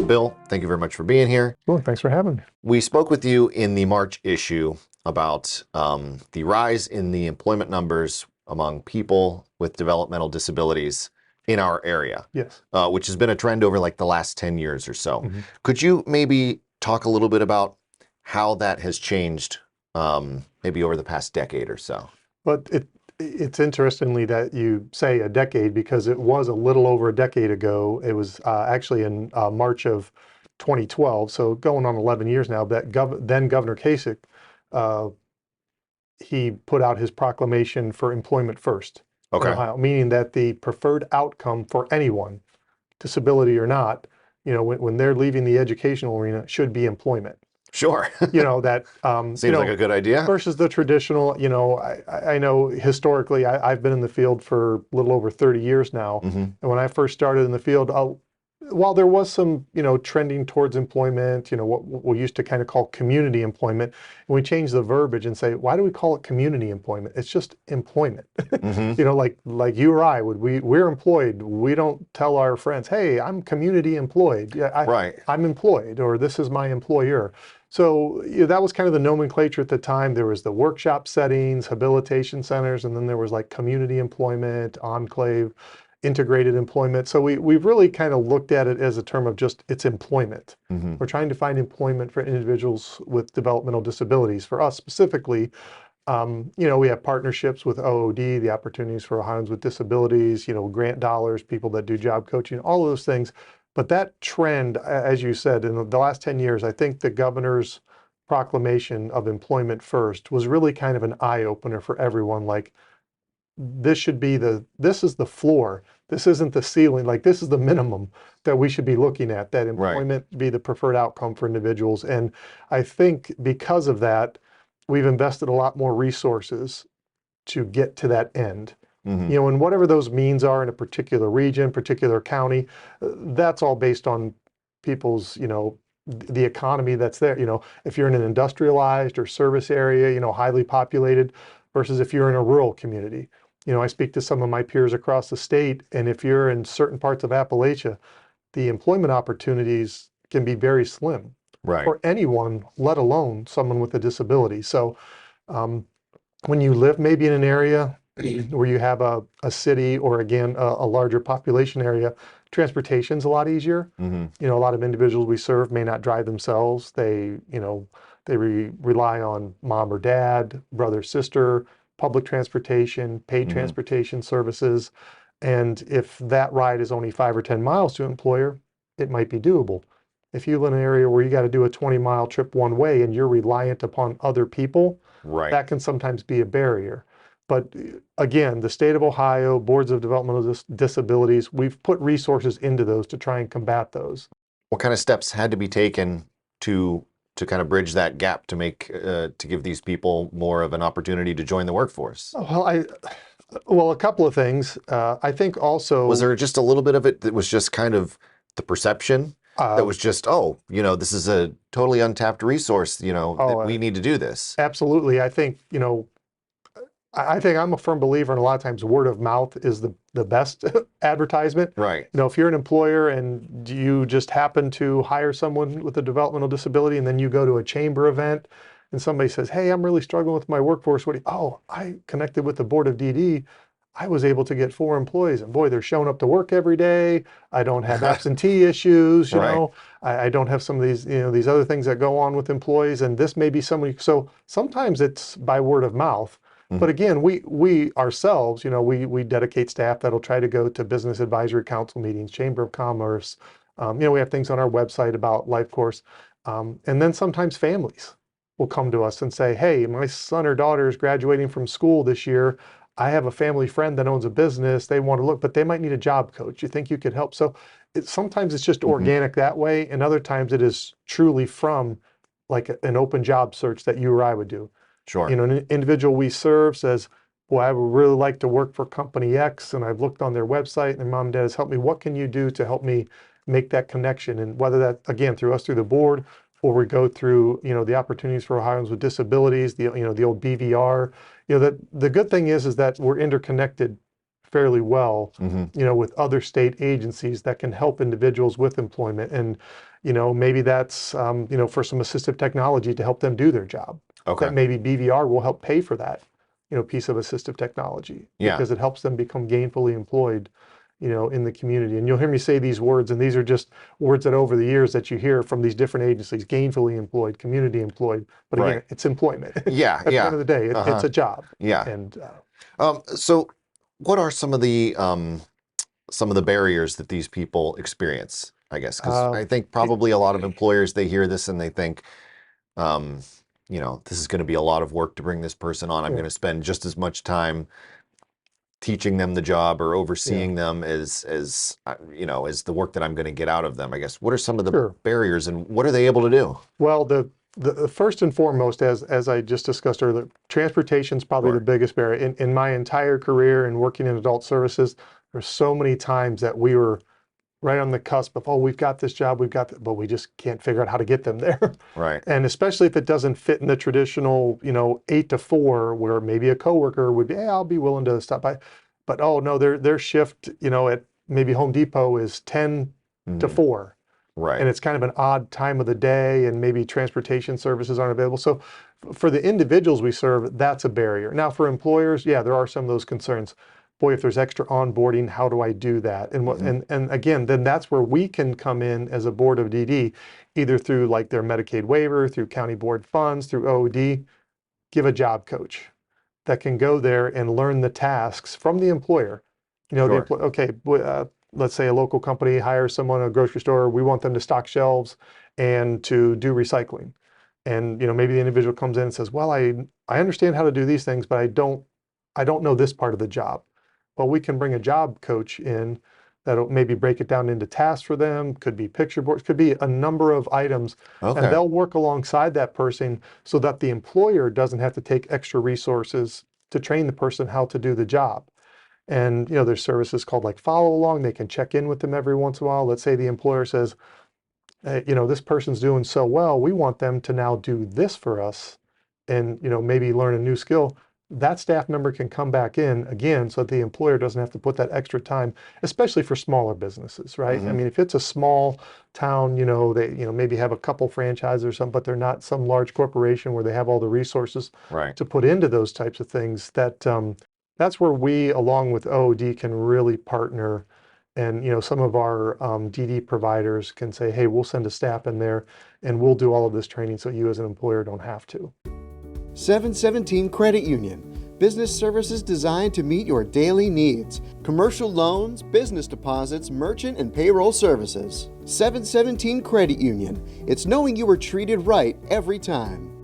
Bill, thank you very much for being here. Well, thanks for having me. We spoke with you in the March issue about the rise in the employment numbers among people with developmental disabilities in our area. Yes. Which has been a trend over like the last 10 years or so. Mm-hmm. Could you maybe talk a little bit about how that has changed maybe over the past decade or so? But it's interestingly that you say a decade, because it was a little over a decade ago. It was actually in March of 2012, so going on 11 years now, that then Governor Kasich, he put out his proclamation for employment first in Ohio, meaning that the preferred outcome for anyone, disability or not, when they're leaving the educational arena, should be employment. Sure. That seems like a good idea. Versus the traditional, I know historically I've been in the field for a little over 30 years now. Mm-hmm. And when I first started in the field, while there was some, trending towards employment, what we used to kind of call community employment, and we changed the verbiage and say, why do we call it community employment? It's just employment. Mm-hmm. like you or I we're employed. We don't tell our friends, hey, I'm community employed. Right. I'm employed, or this is my employer. So that was kind of the nomenclature at the time. There was the workshop settings, habilitation centers, and then there was like community employment, enclave, integrated employment. So we've really kind of looked at it as a term of just it's employment. Mm-hmm. We're trying to find employment for individuals with developmental disabilities. For us specifically, we have partnerships with OOD, the Opportunities for Ohioans with Disabilities, grant dollars, people that do job coaching, all of those things. But that trend, as you said, in the last 10 years, I think the governor's proclamation of employment first was really kind of an eye-opener for everyone. Like, this is the floor. This isn't the ceiling. Like, this is the minimum that we should be looking at, that employment be the preferred outcome for individuals. And I think because of that, we've invested a lot more resources to get to that end. Mm-hmm. And whatever those means are in a particular region, particular county, that's all based on people's, the economy that's there. If you're in an industrialized or service area, highly populated, versus if you're in a rural community. I speak to some of my peers across the state, and if you're in certain parts of Appalachia, the employment opportunities can be very slim for anyone, let alone someone with a disability. So when you live maybe in an area where you have a city, or again, a larger population area, transportation's a lot easier. Mm-hmm. A lot of individuals we serve may not drive themselves. They rely on mom or dad, brother, sister, public transportation, paid transportation services. And if that ride is only 5 or 10 miles to an employer, it might be doable. If you live in an area where you got to do a 20-mile trip one way and you're reliant upon other people, that can sometimes be a barrier. But again, the state of Ohio, boards of developmental disabilities, we've put resources into those to try and combat those. What kind of steps had to be taken to kind of bridge that gap to make to give these people more of an opportunity to join the workforce? Well, a couple of things. I think also, was there just a little bit of it that was just kind of the perception that was just, this is a totally untapped resource, that we need to do this? Absolutely. I think I'm a firm believer in, a lot of times, word of mouth is the best advertisement. Right. If you're an employer and you just happen to hire someone with a developmental disability, and then you go to a chamber event and somebody says, hey, I'm really struggling with my workforce. I connected with the board of DD. I was able to get 4 employees, and boy, they're showing up to work every day. I don't have absentee issues, I don't have some of these, these other things that go on with employees, and this may be somebody. So sometimes it's by word of mouth. But again, we ourselves, we dedicate staff that'll try to go to business advisory council meetings, chamber of commerce. We have things on our website about life course. And then sometimes families will come to us and say, hey, my son or daughter is graduating from school this year. I have a family friend that owns a business. They want to look, but they might need a job coach. You think you could help? So sometimes it's just organic that way. And other times it is truly from like an open job search that you or I would do. Sure. An individual we serve says, well, I would really like to work for company X, and I've looked on their website and their mom and dad has helped me. What can you do to help me make that connection? And whether that, again, through the board, or we go through, the Opportunities for Ohioans with Disabilities, the old BVR, that the good thing is that we're interconnected fairly well, with other state agencies that can help individuals with employment. And, Maybe that's, for some assistive technology to help them do their job. Okay. That maybe BVR will help pay for that, piece of assistive technology Yeah. because it helps them become gainfully employed, in the community. And you'll hear me say these words, and these are just words that over the years that you hear from these different agencies: gainfully employed, community employed. But again, Right. it's employment. Yeah. At the Yeah. end of the day, it's a job. Yeah. And So what are some of the barriers that these people experience, I guess? Because I think probably a lot of employers, they hear this and they think, um, this is going to be a lot of work to bring this person on. I'm Yeah. going to spend just as much time teaching them the job or overseeing them as the work that I'm going to get out of them, I guess. What are some of the Sure. barriers and what are they able to do? Well, the first and foremost, as I just discussed earlier, transportation is probably Sure. the biggest barrier. In my entire career and working in adult services, there's so many times that we were right on the cusp of, oh, we've got this job, but we just can't figure out how to get them there. Right. And especially if it doesn't fit in the traditional, 8 to 4, where maybe a coworker would be, hey, I'll be willing to stop by. But oh no, their shift, at maybe Home Depot is 10 to 4. Right. And it's kind of an odd time of the day, and maybe transportation services aren't available. So for the individuals we serve, that's a barrier. Now for employers, yeah, there are some of those concerns. Boy, if there's extra onboarding, how do I do that? And and again, then that's where we can come in as a board of DD, either through like their Medicaid waiver, through county board funds, through OOD, give a job coach that can go there and learn the tasks from the employer. Sure. Let's say a local company hires someone at a grocery store. We want them to stock shelves and to do recycling. And maybe the individual comes in and says, well, I understand how to do these things, but I don't know this part of the job. Well, we can bring a job coach in that'll maybe break it down into tasks for them. Could be picture boards, could be a number of items. Okay. And they'll work alongside that person so that the employer doesn't have to take extra resources to train the person how to do the job. And there's services called like follow along. They can check in with them every once in a while. Let's say the employer says, hey, this person's doing so well, we want them to now do this for us and maybe learn a new skill. That staff member can come back in again so that the employer doesn't have to put that extra time, especially for smaller businesses, right? I mean, if it's a small town, they maybe have a couple franchises or something, but they're not some large corporation where they have all the resources Right. to put into those types of things. That's where we, along with OOD, can really partner. And some of our DD providers can say, hey, we'll send a staff in there and we'll do all of this training so you as an employer don't have to. 717 Credit Union. Business services designed to meet your daily needs. Commercial loans, business deposits, merchant and payroll services. 717 Credit Union. It's knowing you were treated right every time.